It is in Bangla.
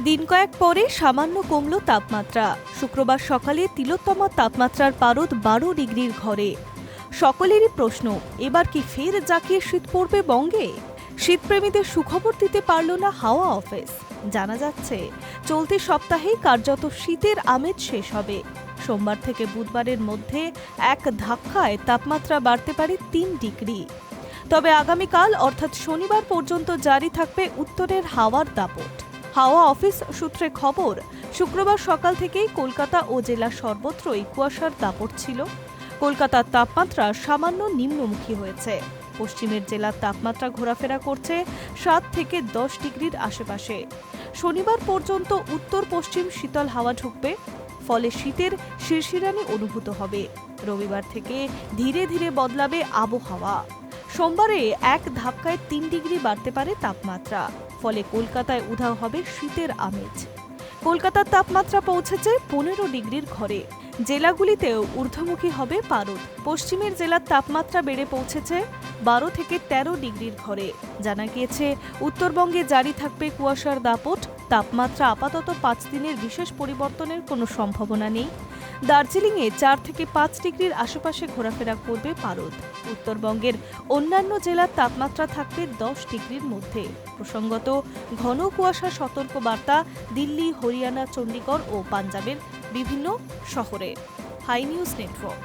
দিন কয়েক পরে সামান্য কমল তাপমাত্রা। শুক্রবার সকালে তিলোত্তমা তাপমাত্রার পারদ 12 ডিগ্রির ঘরে। সকলেরই প্রশ্ন, এবার কি ফের জাঁকিয়ে শীত পড়বে বঙ্গে? শীতপ্রেমীদের সুখবর দিতে পারল না হাওয়া অফিস। জানা যাচ্ছে, চলতি সপ্তাহেই কার্যত শীতের আমেজ শেষ হবে। সোমবার থেকে বুধবারের মধ্যে এক ধাক্কায় তাপমাত্রা বাড়তে পারে 3 ডিগ্রি। তবে আগামীকাল অর্থাৎ শনিবার পর্যন্ত জারি থাকবে উত্তরের হাওয়ার দাপট। হাওয়া অফিস সূত্রে খবর, শুক্রবার সকাল থেকেই কলকাতা ও জেলার সর্বত্রই কুয়াশার দাপট ছিল। কলকাতার তাপমাত্রা সামান্য নিম্নমুখী হয়েছে। পশ্চিমের জেলার তাপমাত্রা ঘোরাফেরা করছে 7 থেকে 10 ডিগ্রির আশেপাশে। শনিবার পর্যন্ত উত্তর পশ্চিম শীতল হাওয়া ঢুকবে, ফলে শীতের শিরশিরানি অনুভূত হবে। রবিবার থেকে ধীরে ধীরে বদলাবে আবহাওয়া। সোমবারে এক ধাক্কায় 3 ডিগ্রি বাড়তে পারে তাপমাত্রা, ফলে কলকাতায় উধাও হবে শীতের আমেজ। কলকাতার তাপমাত্রা পৌঁছেছে 15 ডিগ্রির ঘরে। জেলাগুলিতেও ঊর্ধ্বমুখী হবে পারদ। পশ্চিমের জেলার তাপমাত্রা বেড়ে পৌঁছেছে 12 থেকে 13 ডিগ্রির ঘরে। জানা গিয়েছে, উত্তরবঙ্গে জারি থাকবে কুয়াশার দাপট। তাপমাত্রা আপাতত 5 দিনের বিশেষ পরিবর্তনের কোনো সম্ভাবনা নেই। দার্জিলিংয়ে 4 থেকে 5 ডিগ্রির আশেপাশে ঘোরাফেরা করবে পারদ। উত্তরবঙ্গের অন্যান্য জেলার তাপমাত্রা থাকবে 10 ডিগ্রির মধ্যে। প্রসঙ্গত, ঘন কুয়াশা সতর্ক বার্তা দিল্লি, হরিয়ানা, চণ্ডীগড় ও পাঞ্জাবের বিভিন্ন শহরে। Hi news network.